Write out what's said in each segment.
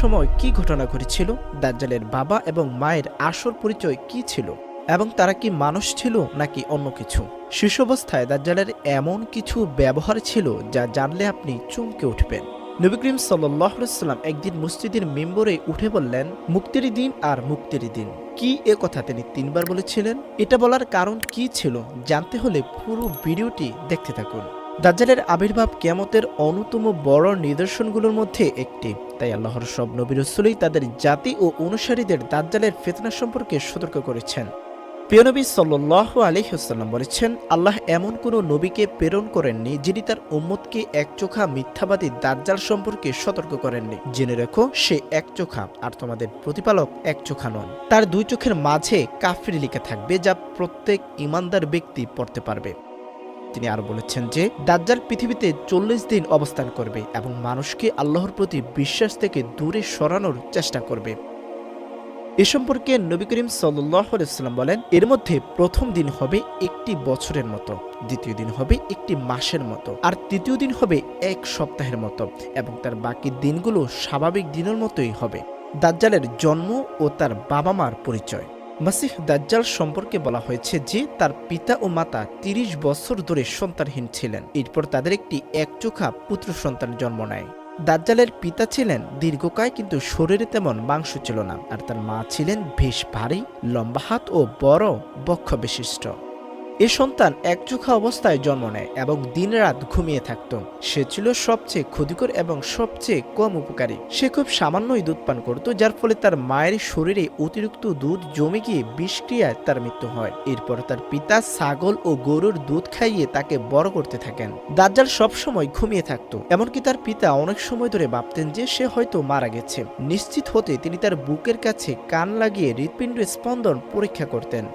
সময় কি ঘটনা ঘটেছিল, দাজ্জালের বাবা এবং মায়ের আসল পরিচয় কি ছিল, এবং তারা কি মানুষ ছিল নাকি অন্য কিছু। শিশু-অবস্থায় দাজ্জালের এমন কিছু ব্যবহার ছিল যা জানলে আপনি চমকে উঠবেন। নবী করিম সাল্লাল্লাহু আলাইহি ওয়াসাল্লাম একদিন মসজিদের মিম্বরে উঠে বললেন, মুক্তির দিন আর মুক্তির দিন। কি এ কথা তিনি ৩ বার বলেছিলেন? এটা বলার কারণ কি ছিল জানতে হলে পুরো ভিডিওটি দেখতে থাকুন। দাজ্জালের আবির্ভাব কিয়ামতের অন্যতম বড় নিদর্শনগুলোর মধ্যে একটি। তাই আল্লাহর সব নবী রাসূলই তাদের জাতি ও অনুসারীদের দাজ্জালের ফিতনা সম্পর্কে সতর্ক করেছেন। প্রিয় নবী সাল্লাল্লাহু আলাইহি ওয়াসাল্লাম বলেছেন, আল্লাহ এমন কোনো নবীকে প্রেরণ করেননি যিনি তার উম্মতকে একচোখা মিথ্যাবাদী দাজ্জাল সম্পর্কে সতর্ক করেননি। জেনে রেখো, সে একচোখা আর তোমাদের প্রতিপালক একচোখা নন। তার 2 চোখের মাঝে কাফির লেখা থাকবে, যা প্রত্যেক ঈমানদার ব্যক্তি পড়তে পারবে। তিনি আরো বলেছেন যে দাজ্জাল পৃথিবীতে 40 দিন অবস্থান করবে এবং মানুষকে আল্লাহর প্রতি বিশ্বাস থেকে দূরে সরানোর চেষ্টা করবে। এ সম্পর্কে নবী করিম সাল্লাল্লাহু আলাইহি ওয়াসাল্লাম বলেন, এর মধ্যে প্রথম দিন হবে একটি বছরের মতো, দ্বিতীয় দিন হবে একটি মাসের মতো, আর তৃতীয় দিন হবে 1 সপ্তাহের মতো, এবং তার বাকি দিনগুলো স্বাভাবিক দিনের মতোই হবে। দাজ্জালের জন্ম ও তার বাবা মার পরিচয়। মাসিহ দাজ্জাল সম্পর্কে বলা হয়েছে যে তার পিতা ও মাতা 30 বছর ধরে সন্তানহীন ছিলেন। এরপর তাদের একটি একচোখা পুত্র সন্তান জন্ম নেয়। দাজ্জালের পিতা ছিলেন দীর্ঘকায়, কিন্তু শরীরে তেমন মাংস ছিল না, আর তার মা ছিলেন বেশ ভারী, লম্বা হাত ও বড় বক্ষ বিশিষ্ট। এ সন্তান একচোখা অবস্থায় জন্ম নেয় এবং দিনরাত ঘুমিয়ে থাকত। সে ছিল সবচেয়ে ক্ষতিকর এবং সবচেয়ে কম উপকারী। সে খুব সামান্যই দুধ পান করত, যার ফলে তার মায়ের শরীরে অতিরিক্ত দুধ জমে গিয়ে বিষক্রিয়ায় তার মৃত্যু হয়। এরপর তার পিতা ছাগল ও গরুর দুধ খাইয়ে তাকে বড় করতে থাকেন। দাজ্জাল সবসময় ঘুমিয়ে থাকত, এমনকি তার পিতা অনেক সময় ধরে ভাবতেন যে সে হয়তো মারা গেছে। নিশ্চিত হতে তিনি তার বুকের কাছে কান লাগিয়ে হৃৎপিণ্ডের স্পন্দন পরীক্ষা করতেন।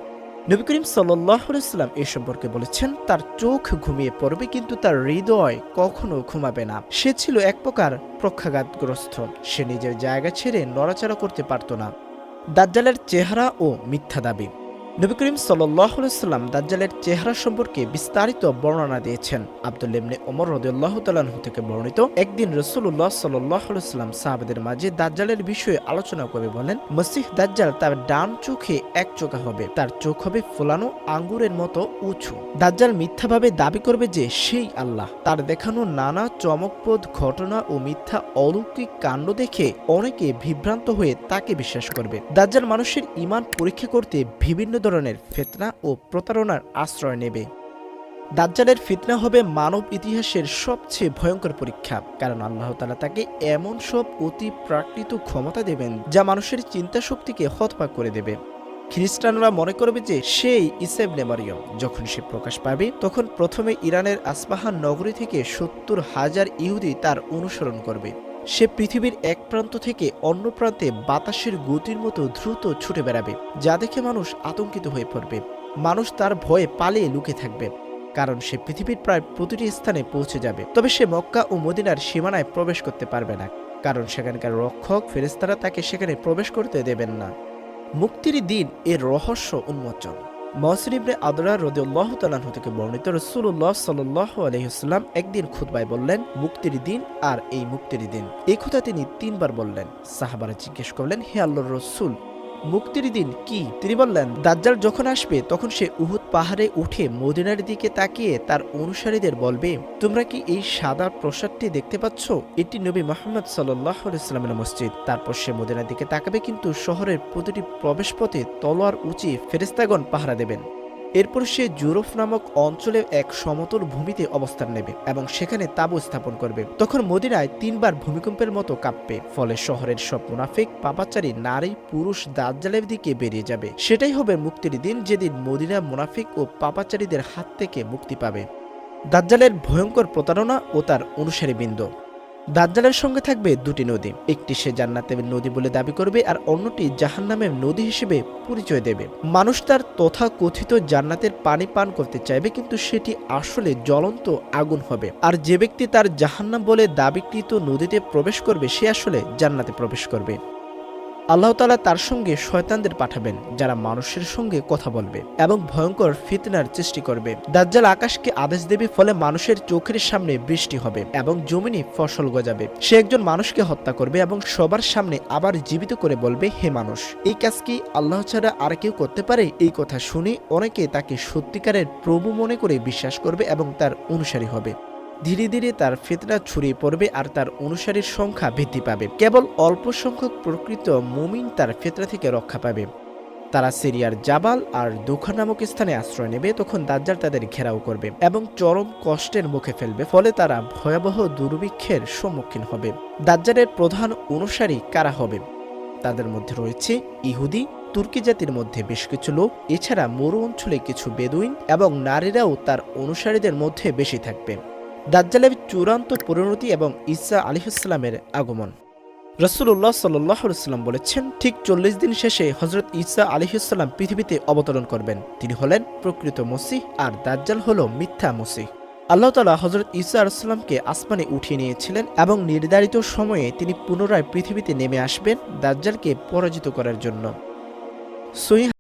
নবী করিম সাল্লাল্লাহু আলাইহি ওয়াসাল্লাম এ সম্পর্কে বলেছেন, তার চোখ ঘুমিয়ে পড়বে কিন্তু তার হৃদয় কখনো ঘুমাবে না। সে ছিল এক প্রকার পক্ষাঘাতগ্রস্ত। সে নিজের জায়গা ছেড়ে নড়াচড়া করতে পারত না। দাজ্জালের চেহারা ও মিথ্যা দাবি। নবী করিম সাল্লাল্লাহু আলাইহি ওয়াসাল্লাম দাজ্জালের চেহারা সম্পর্কে বিস্তারিত বর্ণনা দিয়েছেন। আব্দুল্লাহ ইবনে ওমর রাদিয়াল্লাহু তাআলা আনহু থেকে বর্ণিত, একদিন রাসূলুল্লাহ সাল্লাল্লাহু আলাইহি ওয়াসাল্লাম সাহাবাদের মাঝে দাজ্জালের বিষয়ে আলোচনা করে বলেন, মসিহ দাজ্জাল তার ডান চোখে একচোখা হবে, তার চোখ হবে ফোলানো আঙ্গুরের মতো উঁচু। দাজ্জাল মিথ্যাভাবে দাবি করবে যে সেই আল্লাহ। তার দেখানো নানা চমকপ্রদ ঘটনা ও মিথ্যা অলৌকিক কাণ্ড দেখে অনেকে বিভ্রান্ত হয়ে তাকে বিশ্বাস করবে। দাজ্জাল মানুষের ঈমান পরীক্ষা করতে বিভিন্ন ধরনের ফিতনা ও প্রতারণার আশ্রয় নেবে। দাজ্জালের ফিতনা হবে মানব ইতিহাসের সবচেয়ে ভয়ঙ্কর পরীক্ষা, কারণ আল্লাহ তাআলা তাকে এমন সব অতি প্রাকৃত ক্ষমতা দেবেন যা মানুষের চিন্তা শক্তিকে হতবাক করে দেবে। খ্রিস্টানরা মনে করবে যে সেই ঈসা ইবনে মারইয়ম। যখন সে প্রকাশ পাবে, তখন প্রথমে ইরানের আসপাহান নগরী থেকে 70,000 ইহুদি তার অনুসরণ করবে। সে পৃথিবীর এক প্রান্ত থেকে অন্য প্রান্তে বাতাসের গতির মতো দ্রুত ছুটে বেড়াবে, যা দেখে মানুষ আতঙ্কিত হয়ে পড়বে। মানুষ তার ভয়ে পালিয়ে লুকিয়ে থাকবে, কারণ সে পৃথিবীর প্রায় প্রতিটি স্থানে পৌঁছে যাবে। তবে সে মক্কা ও মদিনার সীমানায় প্রবেশ করতে পারবে না, কারণ সেখানকার রক্ষক ফেরেশতারা তাকে সেখানে প্রবেশ করতে দেবেন না। মুক্তির দিন এর রহস্য উন্মোচন। মুহসিন ইবনে আদরা রাদিয়াল্লাহু তাআলা আনহু থেকে বর্ণিত, রাসূলুল্লাহ সাল্লাল্লাহু আলাইহি ওয়াসাল্লাম একদিন খুতবায় বললেন, মুক্তির দিন আর এই মুক্তির দিন। এই কথা তিনি 3 বার বললেন। সাহাবারা জিজ্ঞেস করলেন, হে আল্লাহর রাসূল, মুক্তির দিন কি? তিনি বললেন, দাজ্জাল যখন আসবে তখন সে উহুদ পাহাড়ে উঠে মদিনার দিকে তাকিয়ে তার অনুসারীদের বলবে, তোমরা কি এই সাদা প্রাসাদটি দেখতে পাচ্ছ? এটি নবী মুহাম্মদ সাল্লাল্লাহু আলাইহি ওয়াসাল্লামের মসজিদ। তারপর সে মদিনার দিকে তাকাবে, কিন্তু শহরের প্রতিটি প্রবেশপথে তলোয়ার উঁচিয়ে ফেরেশতাগণ পাহারা দেবেন। এরপর সে জুরফ নামক অঞ্চলে এক সমতল ভূমিতে অবস্থান নেবে এবং সেখানে তাঁবু স্থাপন করবে। তখন মদিনায় 3 বার ভূমিকম্পের মতো কাঁপবে, ফলে শহরের সব মুনাফিক, পাপাচারী, নারী, পুরুষ দাজ্জালের দিকে বেরিয়ে যাবে। সেটাই হবে মুক্তির দিন, যেদিন মদিনা মুনাফিক ও পাপাচারীদের হাত থেকে মুক্তি পাবে। দাজ্জালের ভয়ঙ্কর প্রতারণা ও তার অনুসারীবৃন্দ। দাজ্জালের সঙ্গে থাকবে 2টি নদী। একটি সে জান্নাতের নদী বলে দাবি করবে, আর অন্যটি জাহান্নামের নদী হিসেবে পরিচয় দেবে। মানুষ তার তথাকথিত জান্নাতের পানি পান করতে চাইবে, কিন্তু সেটি আসলে জ্বলন্ত আগুন হবে। আর যে ব্যক্তি তার জাহান্নাম বলে দাবিকৃত নদীতে প্রবেশ করবে, সে আসলে জান্নাতে প্রবেশ করবে। আল্লাহ তাআলা তার সঙ্গে শয়তানদের পাঠাবেন, যারা মানুষের সঙ্গে কথা বলবে এবং ভয়ঙ্কর ফিতনার সৃষ্টি করবে। দাজ্জাল আকাশকে আদেশ দেবে, ফলে মানুষের চোখের সামনে বৃষ্টি হবে এবং জমিনে ফসল গজাবে। সে একজন মানুষকে হত্যা করবে এবং সবার সামনে আবার জীবিত করে বলবে, হে মানুষ, এই কাজ কি আল্লাহ ছাড়া আর কেউ করতে পারে? এই কথা শুনে অনেকে তাকে সত্যিকারের প্রভু মনে করে বিশ্বাস করবে এবং তার অনুসারী হবে। ধীরে ধীরে তার ফিতনা ছড়িয়ে পড়বে আর তার অনুসারীর সংখ্যা বৃদ্ধি পাবে। কেবল অল্প সংখ্যক প্রকৃত মুমিন তার ফিতনা থেকে রক্ষা পাবে। তারা সিরিয়ার জাবাল আর দুখা নামক স্থানে আশ্রয় নেবে। তখন দাজ্জাল তাদের ঘেরাও করবে এবং চরম কষ্টের মুখে ফেলবে, ফলে তারা ভয়াবহ দুর্ভিক্ষের সম্মুখীন হবে। দাজ্জালের প্রধান অনুসারী কারা হবে? তাদের মধ্যে রয়েছে ইহুদি, তুর্কি জাতির মধ্যে বেশ কিছু লোক, এছাড়া মরু অঞ্চলে কিছু বেদুইন এবং নারীরাও তার অনুসারীদের মধ্যে বেশি থাকবে। দাজ্জালের চূড়ান্ত পরিণতি এবং ঈসা আলাইহিসসালামের আগমন। রাসূলুল্লাহ সাল্লাল্লাহু আলাইহি ওয়াসাল্লাম বলেছেন, ঠিক 40 দিন শেষে হযরত ঈসা আলাইহিসসালাম পৃথিবীতে অবতরণ করবেন। তিনি হলেন প্রকৃত মসিহ আর দাজ্জাল হলো মিথ্যা মসিহ। আল্লাহ তাআলা হযরত ঈসা আলাইহিস সালামকে আসমানে উঠিয়ে নিয়েছিলেন এবং নির্ধারিত সময়ে তিনি পুনরায় পৃথিবীতে নেমে আসবেন দাজ্জালকে পরাজিত করার জন্য। সহিহ